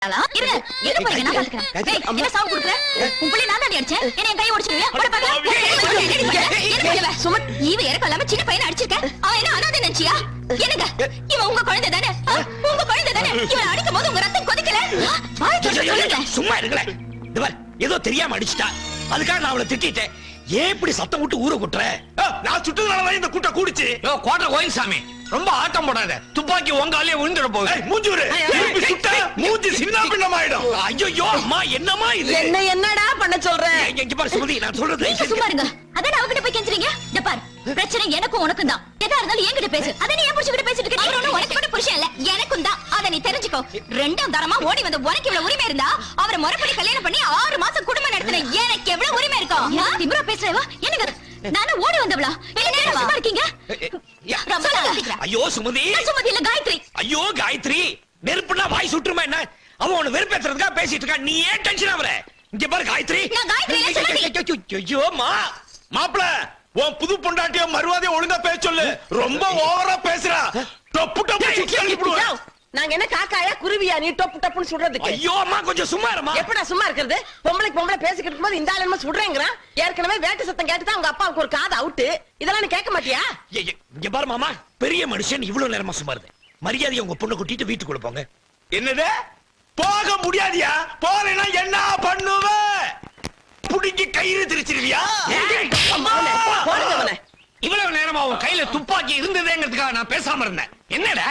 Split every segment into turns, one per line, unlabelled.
சும்மா இருங்களேன். ஏதோ தெரியாம அடிச்சுட்டா, அதுக்காக நான் அவளை திட்டிட்டேன். ஏன் இப்படி சத்தம் விட்டு ஊரை கூட்டுற? நான் சுட்டுனாலதான் இந்த கூட்டம் கூடிச்சு. கோட்டை கோயில் சாமி, ரொம்ப ஆட்டம் போடாத. துப்பாக்கி உங்காலே விழுந்துட போகுது. மூஞ்சூரு சுட்ட மூஞ்சி சின்ன பின்னமாயிடும். ஐயோ அம்மா, என்னமா இது? என்னடா பண்ண சொல்றேன்? இங்க பாரு சுமதி, நான் சொல்றது
சும்மா இருங்க. அதான் அவகிட்ட போய் கெஞ்சுறீங்க. இந்த பாரு, பிரச்சனை எனக்கும் உனக்கும் தான். எதா இருந்தாலும் என்கிட்ட பேசு. அத நீ ஏன் புடிச்சிட்டு பேசிட்டு இருக்க? அவரு உனக்கு மட்டும் புருஷன் இல்ல, எனக்கும் தான். அத நீ தெரிஞ்சுக்கோ. ரெண்டாம் தரமா ஓடி வந்து உனக்கு இவ்வளவு உரிமை இருந்தா, அவரை முறைப்படி கல்யாணம் பண்ணி 6 மாசம் குடும்பம் நடத்தின எனக்கு எவ்வளவு உரிமை இருக்கும்? திமிரா பேசுறவா? என்னங்க நானும் ஓடி வந்தவளா? என்ன சும்மா இருக்கீங்க?
ஐயோ சுமதி.
சுமதி இல்ல, காயத்ரி.
ஐயோ காயத்ரி, நெருப்புனா வாய் சுற்றுமா என்ன? அவன் உன்னை வெறுப்பேத்துறதுக்காக பேசிட்டு இருக்கா. நீ ஏன் டென்ஷன் ஆவற? இங்க பாரு காயத்ரி.
நான் காயத்ரி இல்ல, சுமதி.
ஐயோ மாப்ள, உன் புது பொண்டாட்டிய மறுவாதைய ஒழுங்கா பேச சொல்லு. ரொம்ப ஓவரா பேசுறா. டப்பு டப்பு சுத்தி அடிப்புடுவா.
நாங்க என்ன காக்காயா குருவியா நீ டப்பு டப்புன்னு சுடுறதுக்கு?
ஐயோ அம்மா, கொஞ்சம் சும்மா இருமா.
எப்படா சும்மா இருக்கிறது? பொம்பளை பேசிக்கிட்டு இருக்கும்போது இந்த ஆளு என்ன சுடுறேங்கறான்? ஏற்கனவே வேட்டு சத்தம் கேட்டுதான் அவங்க அப்பாவுக்கு ஒரு காது அவுட். இதெல்லாம் நீ கேட்க மாட்டியா?
இங்க பாரு மாமா, பெரிய மனுஷன் இவ்வளவு நேரமா சும்மா இருந்தேன். மரியாதையை உங்க பொண்ணை கூட்டிட்டு வீட்டுக்குள்ள போங்க.
என்னது? போக முடியாதியா? போறேன்னா என்ன பண்ணுவ? புடிங்கி கயிறு திரிச்சிருவியா?
இவ்வளவு நேரமா உன் கையில துப்பாக்கி இருந்ததேங்கிறதுக்காக நான் பேசாம இருந்தேன். என்னடா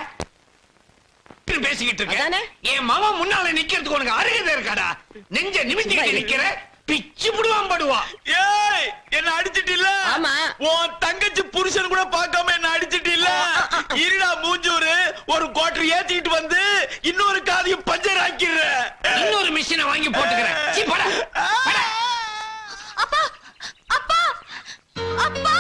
பேசிக்கிட்டு இருக்க? என் மாமா முன்னால நிக்கிறதுக்கு உனக்கு அருகதை இருக்காடா? நெஞ்ச நிமித்திட்டு நிக்கிற, பிச்சு புடுவான் படுவா.
ஏய், என்ன அடிச்சிட்டு இல்ல?
ஆமா.
உன் தங்கச்சி புருஷன் கூட பார்க்காம என்ன அடிச்சிட்டு இல்ல? இருடா மூஞ்சூரு, ஒரு கோட்டர் ஏத்திட்டு வந்து இன்னொரு காதையும் பஞ்சர் ஆக்கிடுற.
இன்னொரு மிஷினை வாங்கி போட்டுக்கிறேன். சீ, போடா, போடா.
அப்பா அப்பா அப்பா,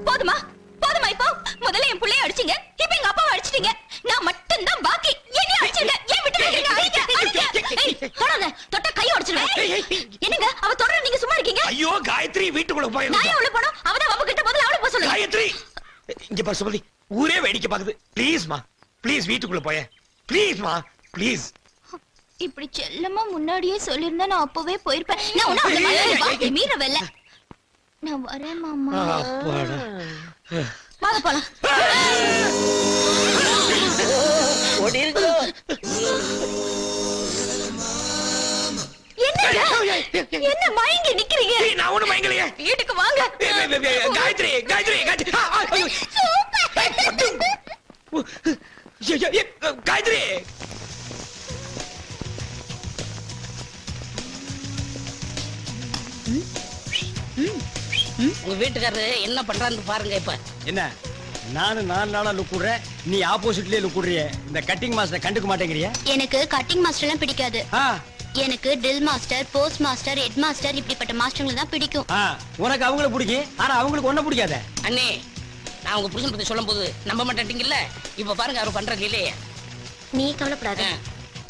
போதுமா போதுமா? இப்போ முதல்ல என் புள்ளைய அடிச்சீங்க, இப்ப எங்க அப்பாவை அடிச்சிட்டீங்க. நான் மட்டும் தான் பாக்கி. என்ன அடிச்சீங்க? ஏன் விட்டு வைக்கிறீங்க? அடிங்க. தொடாத, தொட்டா கை உடைச்சிடுவேன். என்னங்க அவ தொடர, நீங்க சும்மா இருக்கீங்க?
ஐயோ காயத்ரி, வீட்டுக்குள்ள போய்.
நான் உள்ள போறோம். அவதான் அவ கிட்ட முதல்ல அவளை போக சொல்லுங்க.
காயத்ரி, இங்க பாரு சுமதி, ஊரே வேடிக்கை பாக்குது. ப்ளீஸ் மா, ப்ளீஸ் வீட்டுக்குள்ள போய. ப்ளீஸ் மா, ப்ளீஸ்.
இப்படி செல்லமா முன்னாடியே சொல்லிருந்தா நான் அப்பவே போயிருப்பேன். நான் உன்ன அவளை மீறவல்ல. நான் வரேன் மாமா.
அப்பாடா.
வாங்க போலாம்.
ஓடி இருக்கு.
என்ன மயங்கி நிக்கிறீங்க?
நான் ஒண்ணு மயங்கலையே.
வீட்டுக்கு வாங்க.
காயத்ரி காயத்ரி காயத்ரி. காயத்ரி,
உங்க வீட்டுக்காரரு என்ன பண்றான்னு பாருங்க. இப்ப
என்ன, நானு 4 நாளா லுக் விடுறேன், நீ ஆப்போசிட்லயே லுக் விடுறிய. இந்த கட்டிங் மாஸ்டர் கண்டுக்க மாட்டேங்கிறியா?
எனக்கு கட்டிங் மாஸ்டர் எல்லாம் பிடிக்காது. எனக்கு drill master, post master, head master இப்படிப்பட்ட மாஸ்டர்களை தான் பிடிக்கும்.
உனக்கு அவங்கள பிடிக்கும், ஆனா அவங்களுக்கு ஒண்ணு பிடிக்காத.
அண்ணே, நான் உங்க புருஷன் பத்தி சொல்லும் போது நம்ப மாட்டேங்கல்ல. இப்ப பாருங்க அவர் பண்றது இல்லையே.
நீ கவலைப்படாத,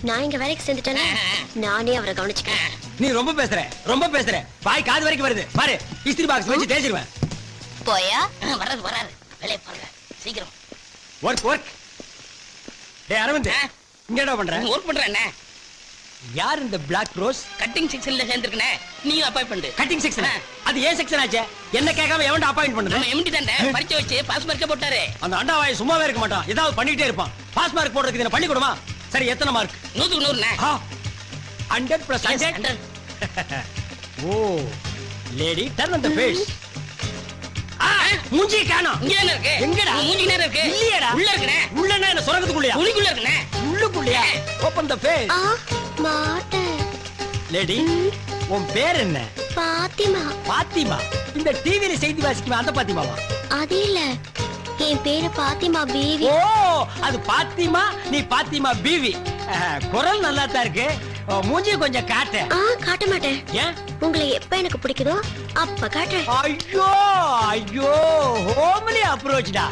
நான் இங்க வேலைக்கு சேர்ந்துட்டேன்னா நானே அவரை கவனிச்சுக்கிறேன்.
நீ ரொம்ப பேசுற. பாய் காது வரைக்கும் வருது பாரு. இஸ்திரி பாக்ஸ் வச்சு தேய்ச்சிருவேன்.
போயா?
வராது வேலையை பாருங்க சீக்கிரம்.
ஒர்க். டேய் அரவிந்த், இங்க என்ன பண்ற?
ஒர்க் பண்றேன்.
யார் இந்த பிளாக் ரோஸ்?
கட்டிங் செக்ஷன்ல சேர்ந்திருக்கனே, நீ அப்பாயின்ட்மென்ட்.
Cutting section? அது ஏன் செக்ஷன் ஆச்சே? என்ன கேட்காம எவன்டா அப்பாயிண்ட் பண்ணது?
நம்ம எம்டி தான்டா பரிச்சை வச்சு பாஸ் மார்க் போட்டாரு.
அந்த அண்டாவாய் சும்மாவே இருக்க மாட்டான், ஏதாவது பண்ணிட்டே இருப்பான். பாஸ் மார்க் போடுறதுக்கு என்ன பள்ளிக்கூடமா? சரி, எத்தனை மார்க்?
100க்கு 100ண்ணே.
100%. ஓ, lady turn on the face. மூஞ்சி காணோம்.
இங்க இருக்கு.
எங்கடா?
மூஞ்சி நேரா இருக்கு.
இல்லையடா.
உள்ள இருக்குனே.
உள்ளனா என்ன சொரகத்துக்குள்ளயா?
உளிக்குள்ள இருக்குனே.
உள்ளுக்குள்ளயா? Open the face.
மாட்டேன்.
லேடி, உன் பேர் என்ன? பாத்திமா. இந்த டிவில செய்தி வாசிக்குமே அந்த பாத்திமாவா?
அது இல்ல, என் பேரு பாத்திமா பீவி.
ஓ, அது பாத்திமா, நீ பாத்திமா பீவி. குரல் நல்லா தான் இருக்கு. மூஞ்சி கொஞ்சம் காட்டு.
காட்ட மாட்டேன்.
ஏன்?
உங்களை எப்ப எனக்கு பிடிக்குதோ அப்ப காட்டுறேன்.
ஐயோ ஹோம்லி அப்ரோச்டா.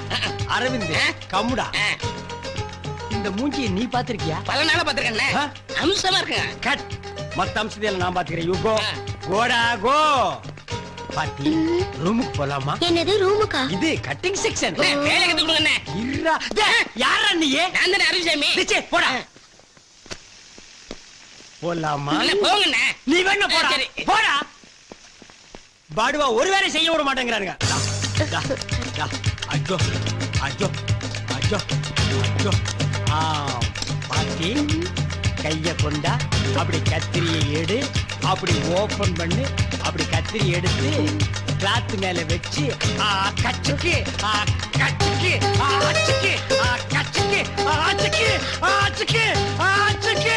அரவிந்த் கம்முடா. இந்த மூஞ்சியை நீ பாத்திருக்கியா?
பல நாளா பாத்திருக்கேன். அம்சமா இருக்கு.
கட். மத்த அம்சத்தையெல்லாம் நான் பாத்துக்கிறேன். You go. கோடா கோ. பாத்தி, ரூமுக்கு போலாமா?
என்னது ரூமுக்கா?
இது கட்டிங் செக்ஷன்.
வேலை கத்து கொடுங்க.
யாரா நீ?
நான் தானே அருள்சாமி.
போடா. போலாமா
போங்கண்ணே.
நீ வேணா போடா
சரி.
போடா பாடுவா ஒரு வேலை செய்ய விட மாட்டேங்கிறானுங்க டா, டா. ஐயோ ஐயோ ஐயோ ஐயோ ஆ பாத்தி கைய கொண்டா அப்படி கத்திரியை எடு அப்படி ஓபன் பண்ணு அப்படி கத்திரி எடுத்து கிளாத் மேல வச்சு கச்சுக்கு கச்சுக்கு ஆச்சுக்கு கச்சுக்கு ஆச்சுக்கு ஆச்சுக்கு ஆச்சுக்கு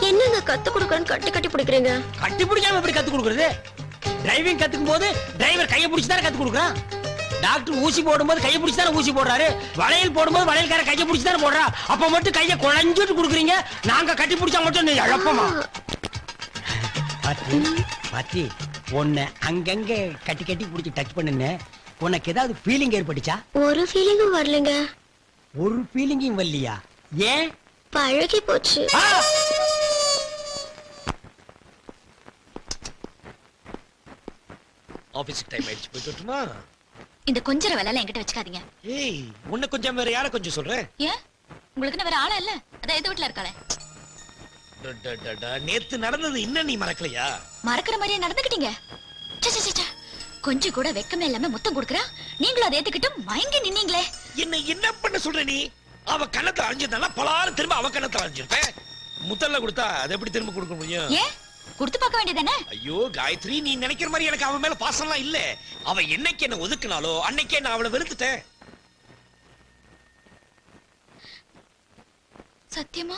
என்னங்க கத்து கொடுக்கறன்னு கட்டி கட்டி பிடிக்கிறீங்க?
கட்டி பிடிக்காம எப்படி கத்து கொடுக்கறது? டிரைவிங் கத்துக்கும் போது டிரைவர் கையை பிடிச்சு தானே கத்து கொடுக்குறான். டாக்டர் ஊசி போடும்போது கையை பிடிச்சு தானே ஊசி போடுறாரு. வளையல் போடும்போது வளையல்கார கையை பிடிச்சு தானே போடுறா. அப்ப மட்டும் கையை குழஞ்சிட்டு கொடுக்குறீங்க. நாங்க கட்டி பிடிச்சா மட்டும் நீ இழப்பமா? பாத்தி பாத்தி உன்னை அங்கங்க கட்டி கட்டி பிடிச்சி டச் பண்ணுன்னு உனக்கு ஏதாவது ஃபீலிங் ஏற்பட்டுச்சா?
ஒரு ஃபீலிங்கும் வரலங்க.
ஒரு ஃபீலிங்கும் வரலையா? ஏன்?
பழகி போச்சு.
ஆபீஸ்க்கு டைம் ஆயிடுச்சு, போயிட்டு வரட்டுமா?
இந்த கொஞ்சர வேலை என்கிட்ட வச்சுக்காதீங்க.
ஏய், உன்னை கொஞ்சம் வேற யார கொஞ்சம் சொல்றேன்?
ஏன் உங்களுக்கு வேற ஆளா இல்ல? அதான் எது வீட்டுல இருக்காளே.
நேத்து நடந்தது இன்னும் நீ மறக்கலையா?
மறக்கிற மாதிரியே நடந்துக்கிட்டீங்க. ச்சே, ச்சே, ச்சே. கொஞ்சம் கூட வெக்கமே இல்லாம முத்தம் கொடுக்கறா. நீங்களும் அதை ஏத்துக்கிட்டு மயங்கி நின்னீங்களே.
என்ன பண்ண சொல்ற நீ? அவ கண்ணத்தை அழிஞ்சிருந்தா பலாரும் திரும்ப அவ கண்ணத்தை அழிஞ்சிருப்பேன். முத்தல்ல கொடுத்தா அதை எப்படி திரும்ப கொடுக்க முடியும்?
ஏன் கொடுத்து பார்க்க வேண்டியதானே?
ஐயோ காயத்ரி, நீ நினைக்கிற மாதிரி எனக்கு அவன் மேல பாசம்லாம் இல்ல. அவ என்னைக்கு என்ன ஒதுக்குனாலோ அன்னைக்கே நான் அவளை வெறுத்துட்டேன்.
சத்தியமா?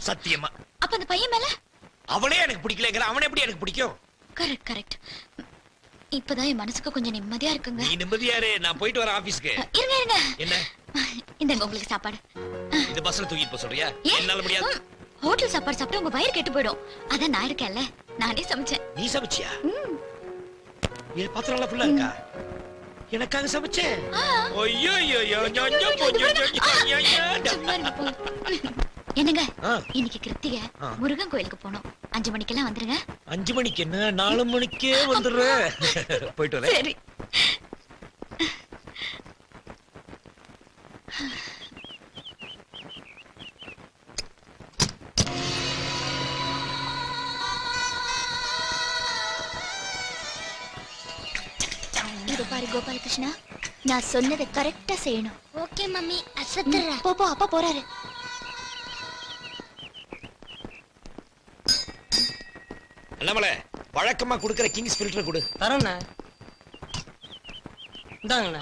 சத்தியமா.
அப்ப அந்த பையன் மேல?
அவனே எனக்கு பிடிக்கலங்கிற, அவனை எப்படி எனக்கு பிடிக்கும்?
Correct correct. இப்பதான் என் மனசுக்கு கொஞ்சம் நிம்மதியா இருக்குங்க.
நீ நிம்மதியாரு, நான் போயிட்டு வரேன் ஆபீஸ்க்கு.
இருங்க இருங்க.
என்ன?
இந்தங்க உங்களுக்கு சாப்பாடு.
இந்த பஸ்ல தூக்கிட்டு போக சொல்றியா?
ஏன்?
என்னால முடியாது.
ஹோட்டல் சாப்பாடு சாப்பிட்டு உங்க வயிறு கெட்டு போயிடும். அதான் நான் இருக்கேன்ல, நானே சமைச்சேன்.
நீ சமைச்சியா? என் பாத்திரம் எல்லாம் ஃபுல்லா இருக்கா? எனக்காக சமைச்சேன்? ஐயோ ஐயோ ஐயோ
சும்மா இருங்க போ. என்னங்க
ஆ.
இன்னைக்கு கிருத்திகை,
ஆ.
முருகன் கோயிலுக்கு போனோம். 5 மணிக்கெல்லாம் வந்துருங்க.
5 மணிக்கு என்ன, 4 மணிக்கே வந்துடுறேன். போயிட்டு வரேன்.
சரி. இது பாரு கோபாலகிருஷ்ணா, நான் சொன்னதை கரெக்டா செய்யணும். ஓகே மம்மி, அசத்துறேன். போ போ, அப்பா போறாரு.
நம்மள வழக்கமா குடுக்கிற கிங்ஸ் ஃபில்டர் கொடு.
தரேண்ணே. இந்தாங்கண்ணே.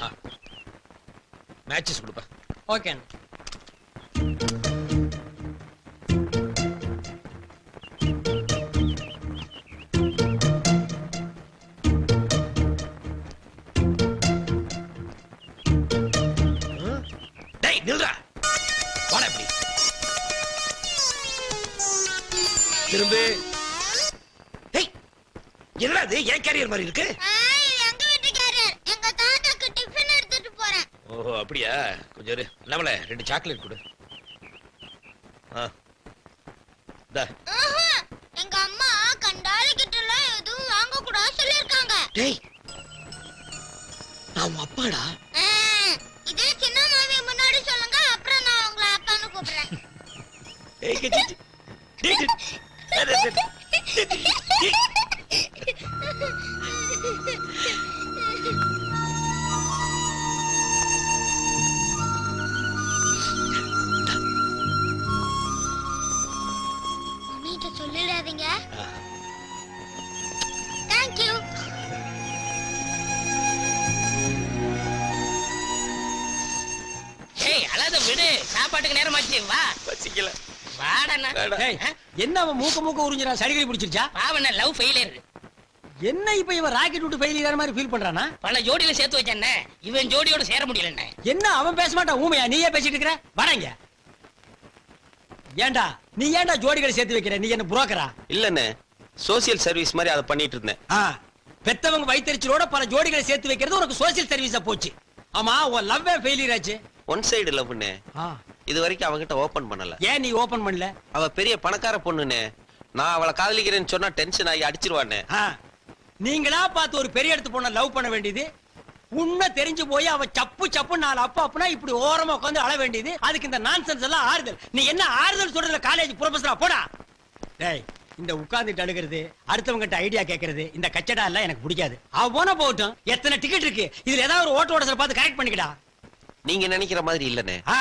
மேட்சஸ் கொடுப்பா.
ஓகேண்ணே.
டேய் நில்றா. வாடா இப்படி. திரும்பு. டேய், என்னடா இது? ஏன் கேரியர் மாதிரி இருக்கு?
எங்க வீட்டுக்காரர் எங்க தாத்தாக்கு டிஃபன் எடுத்துட்டு போறேன்.
ஓஹோ அப்படியா? கொஞ்சம் இரு. நம்மள 2 சாக்லேட் கொடு. தா.
எங்க அம்மா கண்டாலி கிட்ட எல்லாம் எதுவும் வாங்க கூடாது சொல்லிருக்காங்க.
டேய், நான் உன் அப்பாடா.
இதே சின்ன மாமி முன்னாடி சொல்லுங்க, அப்புறம் நான் உங்களை அப்பான்னு கூப்பிடுறேன்.
ஏய் கே டேய்.
மம்மிட்ட சொல்லிடாதீங்க. Thank you.
ஏய் அழாத விடு, சாப்பாட்டுக்கு நேரமாச்சு. வா
பசிக்கல.
வாடண்ணா.
டேய், என்ன அவன் மூக்க உறிஞ்சிரான்? சடிகடி பிடிச்சிருச்சா?
பாவண்ண லவ் ஃபெயிலியர்.
என்ன இப்ப இவன் ராக்கெட் விட்டு ஃபெயிலியர் மாதிரி ஃபீல் பண்றானா?
பல ஜோடியில சேர்த்து வச்சேன்ன, இவன் ஜோடியோட சேர முடியலண்ணே.
என்ன அவன் பேச மாட்டான்? ஊமையா நீயே பேசிட்டு இருக்கிற? வராங்க. ஏண்டா நீ ஏண்டா ஜோடிகளை சேர்த்து வைக்கிற? நீ என்ன புரோக்கரா?
இல்லண்ணே, சோசியல் சர்வீஸ் மாதிரி அதை பண்ணிட்டு இருந்தேன்.
பெத்தவங்க வயித்தறிச்சலோட பல ஜோடிகளை சேர்த்து வைக்கிறது உனக்கு சோசியல் சர்வீஸா போச்சு. ஆமா, உன் லவ்வே ஃபெயிலியர் ஆச்சு.
ஒன் சைடு லவ்னு இது வரைக்கும் அவகிட்ட ஓபன் பண்ணல.
ஏன் நீ ஓபன் பண்ணல?
அவ பெரிய பணக்கார பொண்ணுன்னு. நான் அவளை காதலிக்கிறேன்னு சொன்னா டென்ஷன் ஆகி அடிச்சிருவானே.
நீங்களா பார்த்து ஒரு பெரிய இடத்து பொண்ண லவ் பண்ண வேண்டியது உண்மை தெரிஞ்சு போய் அவ சப்பு சப்பு நாலு அப்பா இப்படி ஓரமா உட்காந்து அழ வேண்டியது அதுக்கு இந்த நான்சென்ஸ் எல்லாம் ஆறுதல். நீ என்ன ஆறுதல் சொல்றதுல காலேஜ் ப்ரொஃபஸரா போடா. டேய் இந்த உட்கார்ந்துட்டு அழுகிறது அடுத்தவங்கிட்ட ஐடியா கேட்கறது இந்த கச்சடா எல்லாம் எனக்கு பிடிக்காது. அவ போன போகட்டும். எத்தனை டிக்கெட் இருக்கு இதுல ஏதாவது ஒரு ஓட்ட ஓடசல பார்த்து கரெக்ட் பண்ணிக்கடா.
நீங்க நினைக்கிற மாதிரி இல்லனே.
ஆ,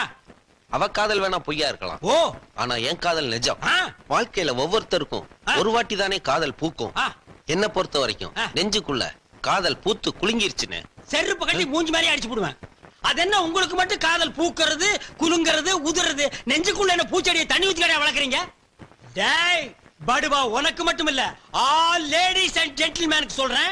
அவ காதல் வேணா பொய்யா இருக்கலாம்.
ஓ,
ஆனா என் காதல் நிஜம்.
ஆ,
வாழ்க்கையில ஒவ்வொருத்தருக்கும்
ஆ.
ஒரு வாட்டி தானே காதல் பூக்கும்.
ஆ.
என்ன பொறுத்த வரைக்கும்
ஆ.
நெஞ்சுக்குள்ள காதல் பூத்து குலுங்கிருச்சுன்னு.
செருப்பு கட்டி மூஞ்சி மாதிரி அடிச்சு போடுவேன். அது என்ன உங்களுக்கு மட்டும் காதல் பூக்கிறது குலுங்கிறது உதிர்றது, நெஞ்சுக்குள்ள என்ன பூச்செடியை தண்ணி ஊத்தி கடையா வளர்க்குறீங்க? டேய் படுவா, உனக்கு மட்டும் இல்ல ஆல் லேடிஸ் அண்ட் ஜென்டில்மேனுக்கு சொல்றேன்.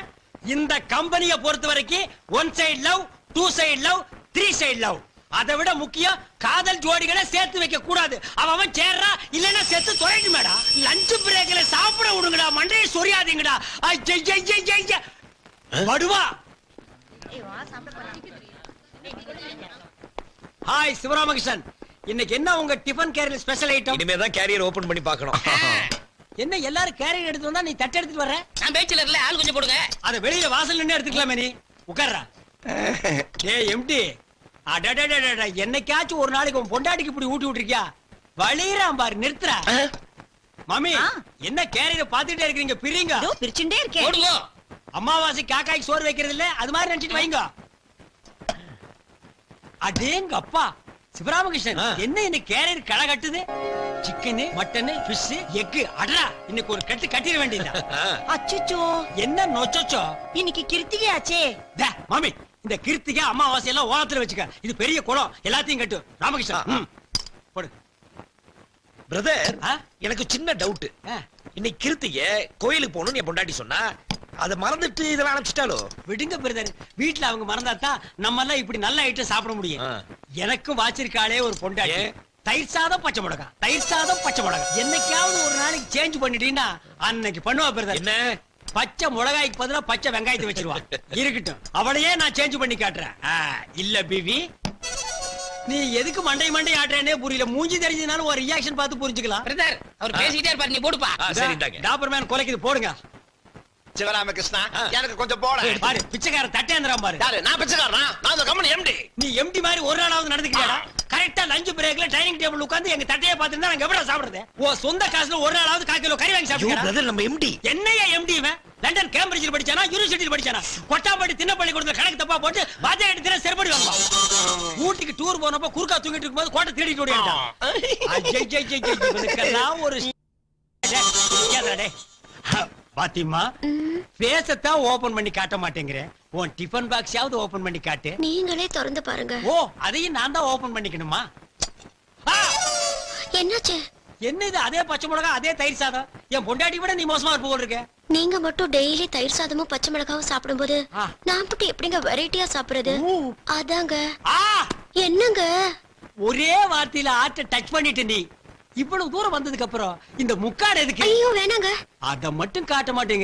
இந்த கம்பெனியை பொறுத்த வரைக்கும் 1 side love, 2 side love, 3 side love. அதை விட முக்கியம் காதல் ஜோடிகளை சேர்த்து வைக்க கூடாது. அவன் சேர்றா இல்லன்னா சேர்த்து தொலைட்டு மேடா. லஞ்ச் பிரேக்ல சாப்பிட விடுங்கடா, மண்டையை சொரியாதீங்கடா. படுவா. ஹாய் சிவராமகிருஷ்ணன், இன்னைக்கு என்ன உங்க டிபன் கேரியர் ஸ்பெஷல் ஐட்டம்?
இனிமே தான் கேரியர் ஓபன் பண்ணி பார்க்கணும்.
என்ன எல்லாரும் கேரியர் எடுத்து வந்தா நீ தட்டு எடுத்துட்டு வர்ற?
நான் பேச்சுலர்ல ஆள் கொஞ்சம் போடுங்க.
அத வெளியில வாசல் நின்னு எடுத்துக்கலாமே. நீ உட்கார்றா. ஏய் எம்டி, அடடடடட, என்னைக்காச்சும் ஒரு நாளைக்கு உன் பொண்டாட்டிக்கு இப்படி ஊட்டி விட்டுருக்கியா? வலிறான் பாரு, நிறுத்துறா. மாமி என்ன கேரியர் பாத்துட்டே இருக்கீங்க? பிரிங்க.
பிரிச்சுட்டே இருக்கேன்.
போடுங்க.
அம்மாவாசை காக்காய்க்கு சோறு வைக்கிறது இல்ல, அது மாதிரி நினைச்சிட்டு வைங்க. அடேங்க அப்பா சிவராமகிருஷ்ணன், என்ன இன்னைக்கு கேரியர் களை கட்டுது? Chicken, mutton, fish, egg. அடடா, இன்னைக்கு ஒரு கட்டு கட்டிட வேண்டியதா?
அச்சச்சோ,
என்ன நொச்சோ?
இன்னைக்கு கிருத்திகை ஆச்சே.
மாமி இந்த கிருத்திகை அமாவாசை எல்லாம் ஓரத்துல வச்சுக்க. இது பெரிய குளம், எல்லாத்தையும் கட்டு. ராமகிருஷ்ணன் போடு.
பிரதர்,
ஆ?
எனக்கு சின்ன டவுட். இன்னைக்கு கிருத்திகை கோயிலுக்கு போகணும்னு என் பொண்டாட்டி சொன்னா, அதை மறந்துட்டு இதெல்லாம் அனுப்பிச்சிட்டாலோ?
விடுங்க பிரதர், வீட்டுல அவங்க மறந்தாதான் நம்ம எல்லாம் இப்படி நல்ல ஐட்டம் சாப்பிட முடியும். எனக்கும் வாச்சிருக்காளே ஒரு பொண்டாட்டி. தயிர் சாதம் பச்சை மிளகா, தயிர் சாதம் பச்சை மிளகா. என்னைக்காவது ஒரு நாளைக்கு சேஞ்ச் பண்ணிட்டீங்கன்னா அன்னைக்கு பண்ணுவா பிரதர்.
என்ன?
பச்சை மிளகாய்க்கு பதிலா பச்சை வெங்காயத்தை வச்சிருவா. இருக்கட்டும், அவளையே நான் சேஞ்ச் பண்ணி காட்டுறேன். இல்ல பிவி, நீ எதுக்கு மண்டை ஆட்டுறேனே புரியல. மூஞ்சி தெரிஞ்சதுனால ஒரு ரியாக்ஷன் பார்த்து புரிஞ்சுக்கலாம்.
பிரதர் அவர் பேசிட்டே இருப்பாரு, நீ போடுப்பா.
சரிட்டாங்க.
டாபர்மேன் கொலைக்குது, போடுங்க.
சிவராமகிருஷ்ணா, எனக்கு கொஞ்சம் போட.
பாரு பிச்சைக்கார தட்டேந்திரம் பாரு.
யாரு? நான் பிச்சைக்காரனா? நான் அந்த கம்பெனி எம்டி.
நீ எம்டி மாதிரி ஒரு நாளாவது நடந்துக்கிறியாடா? கரெக்டா லஞ்ச் பிரேக்ல டைனிங் டேபிள் உட்கார்ந்து எங்க தட்டையை பார்த்துட்டு நாங்க எவ்வளவு சாப்பிடுறது? ஓ சொந்த காசுல ஒரு நாளாவது 1/4 கிலோ கறி வாங்கி
ஐயோ
சாப்பிடுறா?
பிரதர், நம்ம எம்டி.
என்னையா எம்டி இவன்? லண்டன் கேம்பிரிட்ஜில் படிச்சானா, யூனிவர்சிட்டியில் படிச்சானா? கொட்டாம்பட்டி தின்னப்பள்ளி கொடுத்த கணக்கு தப்பா போட்டு வாத்தியார் தின செருப்படி வாங்குவா. ஊட்டிக்கு டூர் போனப்ப குறுக்கா தூங்கிட்டு இருக்கும்போது கோட்டை தேடிட்டு ஓடிட்டான். இவனுக்கெல்லாம் ஒரு பாத்திமா, பேசத்தான் ஓபன் பண்ணி காட்ட மாட்டேங்கிறேன். உன் டிபன் பாக்ஸாவது ஓபன் பண்ணி காட்டு.
நீங்களே திறந்து பாருங்க.
ஓ, அதையும் நான் தான் ஓபன் பண்ணிக்கணுமா?
என்னாச்சு?
என்ன இது? அதே பச்சை மிளகா, அதே தயிர் சாதம். என் பொண்டாட்டி விட நீ மோசமா இருப்ப போல இருக்க.
நீங்க மட்டும் டெய்லி தயிர் சாதமும் பச்சை மிளகாவும் சாப்பிடும்போது நான் மட்டும் எப்படிங்க வெரைட்டியா சாப்பிடுறது? அதாங்க. என்னங்க
ஒரே வார்த்தையில ஆட்ட டச் பண்ணிட்டு நீ இவ்வளவு தூரம் வந்ததுக்கு அப்புறம் இந்த முக்காடு எதுக்கு?
ஐயோ வேணாங்க.
அத மட்டும் காட்ட மாட்டேங்கிறீங்க.